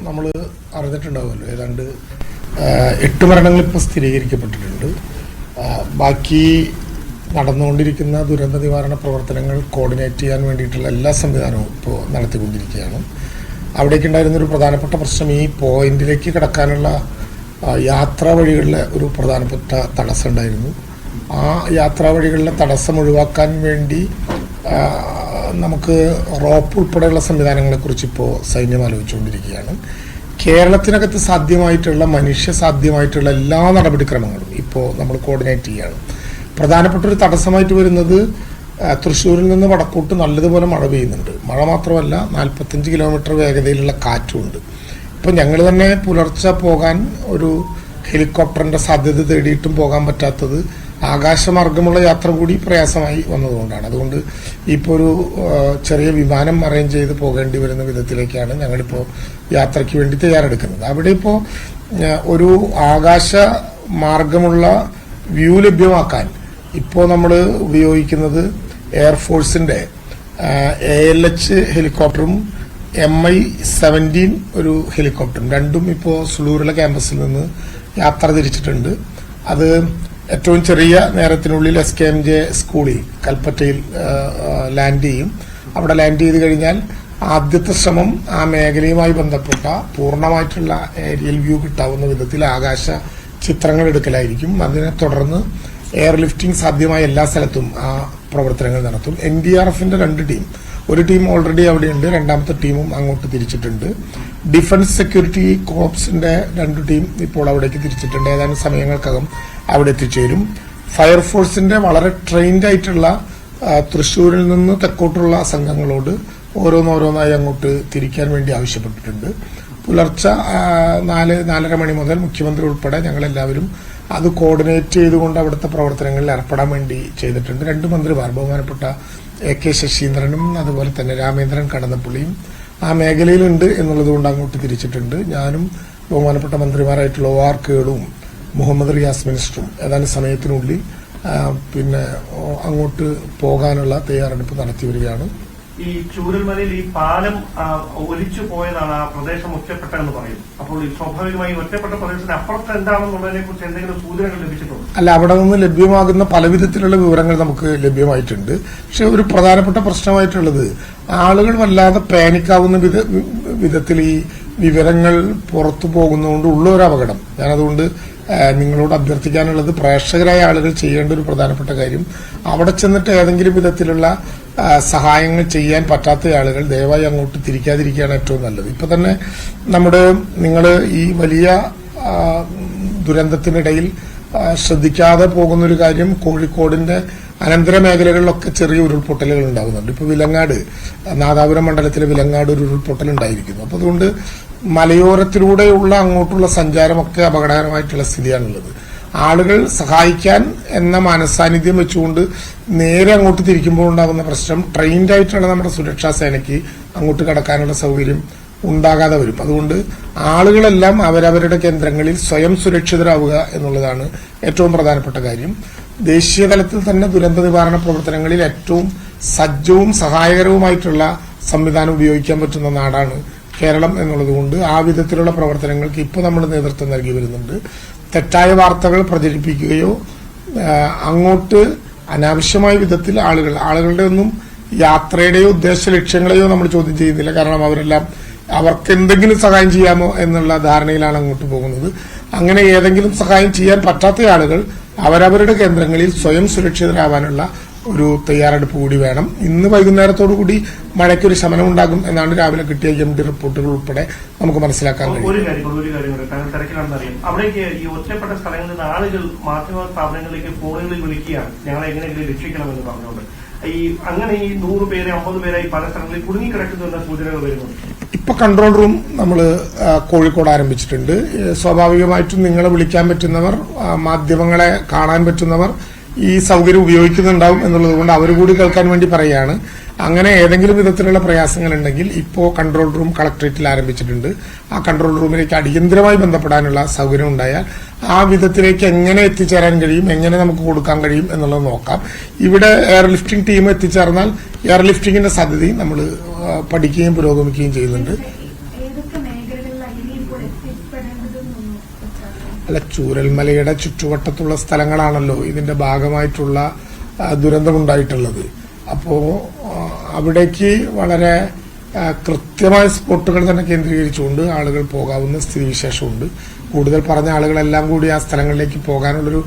നമ്മൾ അറിഞ്ഞിട്ടുണ്ടാവുമല്ലോ, ഏതാണ്ട് 8 മരണങ്ങൾ ഇപ്പോൾ സ്ഥിരീകരിക്കപ്പെട്ടിട്ടുണ്ട്. ബാക്കി നടന്നുകൊണ്ടിരിക്കുന്ന ദുരന്ത നിവാരണ പ്രവർത്തനങ്ങൾ കോർഡിനേറ്റ് ചെയ്യാൻ വേണ്ടിയിട്ടുള്ള എല്ലാ സംവിധാനവും ഇപ്പോൾ നടത്തിക്കൊണ്ടിരിക്കുകയാണ്. അവിടേക്കുണ്ടായിരുന്നൊരു പ്രധാനപ്പെട്ട പ്രശ്നം ഈ പോയിന്റിലേക്ക് കടക്കാനുള്ള യാത്രാ വഴികളിലെ ഒരു പ്രധാനപ്പെട്ട തടസ്സം ഉണ്ടായിരുന്നു. ആ യാത്രാ വഴികളിലെ തടസ്സം ഒഴിവാക്കാൻ വേണ്ടി നമുക്ക് റോപ്പ് ഉൾപ്പെടെയുള്ള സംവിധാനങ്ങളെക്കുറിച്ച് ഇപ്പോൾ സൈന്യം ആലോചിച്ചുകൊണ്ടിരിക്കുകയാണ്. കേരളത്തിനകത്ത് സാധ്യമായിട്ടുള്ള സാധ്യമായിട്ടുള്ള എല്ലാ നടപടിക്രമങ്ങളും ഇപ്പോൾ നമ്മൾ കോർഡിനേറ്റ് ചെയ്യുകയാണ്. പ്രധാനപ്പെട്ട ഒരു തടസ്സമായിട്ട് വരുന്നത് തൃശ്ശൂരിൽ നിന്ന് വടക്കോട്ട് നല്ലതുപോലെ മഴ പെയ്യുന്നുണ്ട്. മഴ മാത്രമല്ല, 45 കിലോമീറ്റർ വേഗതയിലുള്ള കാറ്റുമുണ്ട്. ഇപ്പം ഞങ്ങൾ തന്നെ പുലർച്ചെ പോകാൻ ഒരു ഹെലികോപ്റ്ററിൻ്റെ സാധ്യത തേടിയിട്ടും പോകാൻ പറ്റാത്തത് ആകാശമാർഗമുള്ള യാത്ര കൂടി പ്രയാസമായി വന്നതുകൊണ്ടാണ്. അതുകൊണ്ട് ഇപ്പോൾ ഒരു ചെറിയ വിമാനം അറേഞ്ച് ചെയ്ത് പോകേണ്ടി വരുന്ന വിധത്തിലേക്കാണ് ഞങ്ങളിപ്പോൾ യാത്രയ്ക്ക് വേണ്ടി തയ്യാറെടുക്കുന്നത്. അവിടെ ഇപ്പോൾ ഒരു ആകാശ മാർഗമുള്ള വ്യൂ ലഭ്യമാക്കാൻ ഇപ്പോൾ നമ്മൾ ഉപയോഗിക്കുന്നത് എയർഫോഴ്സിൻ്റെ ALH ഹെലികോപ്റ്ററും MI-17 ഒരു ഹെലികോപ്റ്ററും രണ്ടും ഇപ്പോൾ സുളൂരിലെ ക്യാമ്പസിൽ നിന്ന് യാത്ര തിരിച്ചിട്ടുണ്ട്. അത് ഏറ്റവും ചെറിയ നേരത്തിനുള്ളിൽ SKMJ സ്കൂളിൽ കൽപ്പറ്റയിൽ ലാൻഡ് ചെയ്യും. അവിടെ ലാൻഡ് ചെയ്ത് കഴിഞ്ഞാൽ ആദ്യത്തെ ശ്രമം ആ മേഖലയുമായി ബന്ധപ്പെട്ട പൂർണ്ണമായിട്ടുള്ള ഏരിയൽ വ്യൂ കിട്ടാവുന്ന വിധത്തിൽ ആകാശ ചിത്രങ്ങൾ എടുക്കലായിരിക്കും. അതിനെ തുടർന്ന് എയർലിഫ്റ്റിംഗ് സാധ്യമായ എല്ലാ സ്ഥലത്തും ആ പ്രവർത്തനങ്ങൾ നടത്തും. NDRFന്റെ 2 ടീം, ഒരു ടീം ഓൾറെഡി അവിടെയുണ്ട്, രണ്ടാമത്തെ ടീമും അങ്ങോട്ട് തിരിച്ചിട്ടുണ്ട്. ഡിഫൻസ് സെക്യൂരിറ്റി കോർപ്സിന്റെ 2 ടീം ഇപ്പോൾ അവിടേക്ക് തിരിച്ചിട്ടുണ്ട്. ഏതാനും സമയങ്ങൾക്കകം അവിടെ എത്തിച്ചേരും. ഫയർഫോഴ്സിന്റെ വളരെ ട്രെയിൻഡ് ആയിട്ടുള്ള തൃശ്ശൂരിൽ നിന്ന് തെക്കോട്ടുള്ള സംഘങ്ങളോട് ഓരോന്നോരോന്നായി അങ്ങോട്ട് തിരിക്കാൻ വേണ്ടി ആവശ്യപ്പെട്ടിട്ടുണ്ട്. പുലർച്ചെ 4-4:30 മണി മുതൽ മുഖ്യമന്ത്രി ഉൾപ്പെടെ ഞങ്ങളെല്ലാവരും അത് കോർഡിനേറ്റ് ചെയ്തുകൊണ്ട് അവിടുത്തെ പ്രവർത്തനങ്ങളിൽ ഏർപ്പെടാൻ വേണ്ടി ചെയ്തിട്ടുണ്ട്. 2 മന്ത്രിമാർ, ബഹുമാനപ്പെട്ട AK ശശീന്ദ്രനും അതുപോലെ തന്നെ രാമേന്ദ്രൻ കടന്നപ്പള്ളിയും ആ മേഖലയിലുണ്ട് എന്നുള്ളത് കൊണ്ട് അങ്ങോട്ട് തിരിച്ചിട്ടുണ്ട്. ഞാനും ബഹുമാനപ്പെട്ട മന്ത്രിമാരായിട്ടുള്ള OR കേളും മുഹമ്മദ് റിയാസ് മിനിസ്റ്ററും ഏതാനും സമയത്തിനുള്ളിൽ പിന്നെ അങ്ങോട്ട് പോകാനുള്ള തയ്യാറെടുപ്പ് നടത്തി വരികയാണ്. ഈ ചൂരൽമലയിൽ ഈ പാലം ഒലിച്ചു പോയതാണ് ആ പ്രദേശം ഒറ്റപ്പെട്ടെന്ന് പറയും. അപ്പോൾ സ്വാഭാവികമായി ഒറ്റപ്പെട്ട പ്രദേശത്തിന് അപ്പുറത്ത് എന്താണെന്നുള്ളതിനെ കുറിച്ച് എന്തെങ്കിലും സൂചനകൾ ലഭിച്ചിട്ടുണ്ടോ? അല്ല, അവിടെ നിന്ന് ലഭ്യമാകുന്ന പല വിധത്തിലുള്ള വിവരങ്ങൾ നമുക്ക് ലഭ്യമായിട്ടുണ്ട്. പക്ഷെ ഒരു പ്രധാനപ്പെട്ട പ്രശ്നമായിട്ടുള്ളത് ആളുകൾ വല്ലാതെ പാനിക്കാവുന്ന വിധത്തിൽ ഈ വിവരങ്ങൾ പുറത്തു പോകുന്നതുകൊണ്ട് ഉള്ള ഒരു അപകടം. ഞാനതുകൊണ്ട് നിങ്ങളോട് അഭ്യർത്ഥിക്കാനുള്ളത്, പ്രേക്ഷകരായ ആളുകൾ ചെയ്യേണ്ട ഒരു പ്രധാനപ്പെട്ട കാര്യം, അവിടെ ചെന്നിട്ട് ഏതെങ്കിലും വിധത്തിലുള്ള സഹായങ്ങൾ ചെയ്യാൻ പറ്റാത്ത ആളുകൾ ദയവായി അങ്ങോട്ട് തിരിക്കാതിരിക്കുകയാണ് ഏറ്റവും നല്ലത്. ഇപ്പൊ തന്നെ നിങ്ങൾ ഈ വലിയ ദുരന്തത്തിനിടയിൽ ശ്രദ്ധിക്കാതെ പോകുന്നൊരു കാര്യം, കോഴിക്കോടിന്റെ അനന്തര മേഖലകളിലൊക്കെ ചെറിയ ഉരുൾപൊട്ടലുകൾ ഉണ്ടാകുന്നുണ്ട്. ഇപ്പൊ വിലങ്ങാട്, നാദാപുരം മണ്ഡലത്തിലെ വിലങ്ങാട് ഒരു ഉരുൾപൊട്ടൽ ഉണ്ടായിരിക്കുന്നു. അപ്പൊ അതുകൊണ്ട് മലയോരത്തിലൂടെയുള്ള അങ്ങോട്ടുള്ള സഞ്ചാരമൊക്കെ അപകടകരമായിട്ടുള്ള സ്ഥിതിയാണുള്ളത്. ആളുകൾ സഹായിക്കാൻ എന്ന മനസാന്നിധ്യം വെച്ചുകൊണ്ട് നേരെ അങ്ങോട്ട് തിരിക്കുമ്പോൾ ഉണ്ടാകുന്ന പ്രശ്നം, ട്രെയിൻഡ് ആയിട്ടുള്ള നമ്മുടെ സുരക്ഷാ സേനയ്ക്ക് അങ്ങോട്ട് കടക്കാനുള്ള സൗകര്യം ഉണ്ടാകാതെ വരും. അതുകൊണ്ട് ആളുകളെല്ലാം അവരവരുടെ കേന്ദ്രങ്ങളിൽ സ്വയം സുരക്ഷിതരാവുക എന്നുള്ളതാണ് ഏറ്റവും പ്രധാനപ്പെട്ട കാര്യം. ദേശീയ തലത്തിൽ തന്നെ ദുരന്ത നിവാരണ പ്രവർത്തനങ്ങളിൽ ഏറ്റവും സജ്ജവും സഹായകരവുമായിട്ടുള്ള സംവിധാനം ഉപയോഗിക്കാൻ പറ്റുന്ന നാടാണ് കേരളം എന്നുള്ളതുകൊണ്ട് ആ വിധത്തിലുള്ള പ്രവർത്തനങ്ങൾക്ക് ഇപ്പോൾ നമ്മൾ നേതൃത്വം നൽകി വരുന്നുണ്ട്. തെറ്റായ വാർത്തകൾ പ്രചരിപ്പിക്കുകയോ അങ്ങോട്ട് അനാവശ്യമായ വിധത്തിൽ ആളുകളുടെ ഒന്നും യാത്രയുടെയോ ഉദ്ദേശ ലക്ഷ്യങ്ങളെയോ നമ്മൾ ചോദ്യം ചെയ്യുന്നില്ല. കാരണം അവർക്ക് എന്തെങ്കിലും സഹായം ചെയ്യാമോ എന്നുള്ള ധാരണയിലാണ് അങ്ങോട്ട് പോകുന്നത്. അങ്ങനെ ഏതെങ്കിലും സഹായം ചെയ്യാൻ പറ്റാത്ത ആളുകൾ അവരവരുടെ കേന്ദ്രങ്ങളിൽ സ്വയം സുരക്ഷിതരാവാനുള്ള ഒരു തയ്യാറെടുപ്പ് കൂടി വേണം. ഇന്ന് വൈകുന്നേരത്തോടുകൂടി മഴയ്ക്കൊരു ശമനം ഉണ്ടാകും എന്നാണ് രാവിലെ കിട്ടിയ MD റിപ്പോർട്ടുകൾ ഉൾപ്പെടെ നമുക്ക് മനസ്സിലാക്കാൻ കഴിയും. ഒരു കാര്യം തിരക്കിലാണെന്നറിയാം, അവിടേക്ക് ഈ ഒറ്റപ്പെട്ട സ്ഥലങ്ങളിൽ നിന്ന് ആളുകൾ മാധ്യമ സ്ഥാപനങ്ങളിലേക്ക് ഫോണുകളിൽ വിളിക്കുകയാണ്, ഞങ്ങളെ എങ്ങനെയെങ്കിലും രക്ഷിക്കണമെന്ന് പറഞ്ഞുകൊണ്ട്. അങ്ങനെ ഈ 100 പേരെ 50 പേരായി പല സ്ഥലങ്ങളിൽ കുടുങ്ങിക്കിടക്കുന്നുവെന്ന സൂചനകൾ വരുന്നു. ഇപ്പൊ കൺട്രോൾ റൂം നമ്മൾ കോഴിക്കോട് ആരംഭിച്ചിട്ടുണ്ട്. സ്വാഭാവികമായിട്ടും നിങ്ങളെ വിളിക്കാൻ പറ്റുന്നവർ, മാധ്യമങ്ങളെ കാണാൻ പറ്റുന്നവർ ഈ സൗകര്യം ഉപയോഗിക്കുന്നുണ്ടാവും എന്നുള്ളത് കൊണ്ട് അവർ കൂടി കേൾക്കാൻ വേണ്ടി പറയുകയാണ്. അങ്ങനെ ഏതെങ്കിലും വിധത്തിലുള്ള പ്രയാസങ്ങൾ ഉണ്ടെങ്കിൽ ഇപ്പോൾ കൺട്രോൾ റൂം കളക്ടറേറ്റിൽ ആരംഭിച്ചിട്ടുണ്ട്. ആ കൺട്രോൾ റൂമിലേക്ക് അടിയന്തരമായി ബന്ധപ്പെടാനുള്ള സൗകര്യം ഉണ്ടായാൽ ആ വിധത്തിലേക്ക് എങ്ങനെ എത്തിച്ചേരാൻ കഴിയും, എങ്ങനെ നമുക്ക് കൊടുക്കാൻ കഴിയും എന്നുള്ളത് നോക്കാം. ഇവിടെ എയർലിഫ്റ്റിംഗ് ടീം എത്തിച്ചേർന്നാൽ എയർലിഫ്റ്റിംഗിന്റെ സാധ്യതയും നമ്മൾ പഠിക്കുകയും പുരോഗമിക്കുകയും ചെയ്യുന്നുണ്ട്. അല്ല, ചൂരൽമലയുടെ ചുറ്റുവട്ടത്തുള്ള സ്ഥലങ്ങളാണല്ലോ ഇതിന്റെ ഭാഗമായിട്ടുള്ള ദുരന്തമുണ്ടായിട്ടുള്ളത്. അപ്പോ അവിടേക്ക് വളരെ കൃത്യമായ സ്പോട്ടുകൾ തന്നെ കേന്ദ്രീകരിച്ചുകൊണ്ട് ആളുകൾ പോകാവുന്ന സ്ഥിതിവിശേഷമുണ്ട്. കൂടുതൽ പറഞ്ഞ ആളുകളെല്ലാം കൂടി ആ സ്ഥലങ്ങളിലേക്ക് പോകാനുള്ളൊരു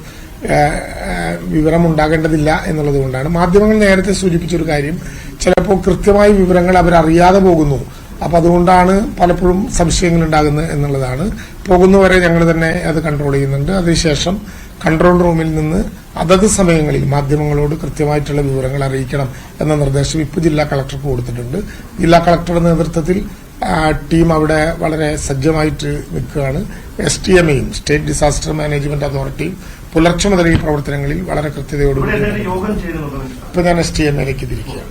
വിവരം ഉണ്ടാകേണ്ടതില്ല എന്നുള്ളത് കൊണ്ടാണ്. മാധ്യമങ്ങൾ നേരത്തെ സൂചിപ്പിച്ചൊരു കാര്യം, ചിലപ്പോൾ കൃത്യമായ വിവരങ്ങൾ അവരറിയാതെ പോകുന്നു. അപ്പൊ അതുകൊണ്ടാണ് പലപ്പോഴും സംശയങ്ങൾ ഉണ്ടാകുന്നത് എന്നുള്ളതാണ്. പോകുന്നവരെ ഞങ്ങൾ തന്നെ അത് കൺട്രോൾ ചെയ്യുന്നുണ്ട്. അതിനുശേഷം കൺട്രോൾ റൂമിൽ നിന്ന് അതത് സമയങ്ങളിൽ മാധ്യമങ്ങളോട് കൃത്യമായിട്ടുള്ള വിവരങ്ങൾ അറിയിക്കണം എന്ന നിർദ്ദേശം ഇപ്പോൾ ജില്ലാ കളക്ടർക്ക് കൊടുത്തിട്ടുണ്ട്. ജില്ലാ കളക്ടറുടെ നേതൃത്വത്തിൽ ടീം അവിടെ വളരെ സജ്ജമായിട്ട് നിൽക്കുകയാണ്. STMയും സ്റ്റേറ്റ് ഡിസാസ്റ്റർ മാനേജ്മെന്റ് അതോറിറ്റിയും പുലർച്ചെ മുതൽ ഈ പ്രവർത്തനങ്ങളിൽ വളരെ കൃത്യതയോടുകൂടി ഇപ്പൊ ഞാൻ STMയിലേക്ക് തിരിക്കുകയാണ്.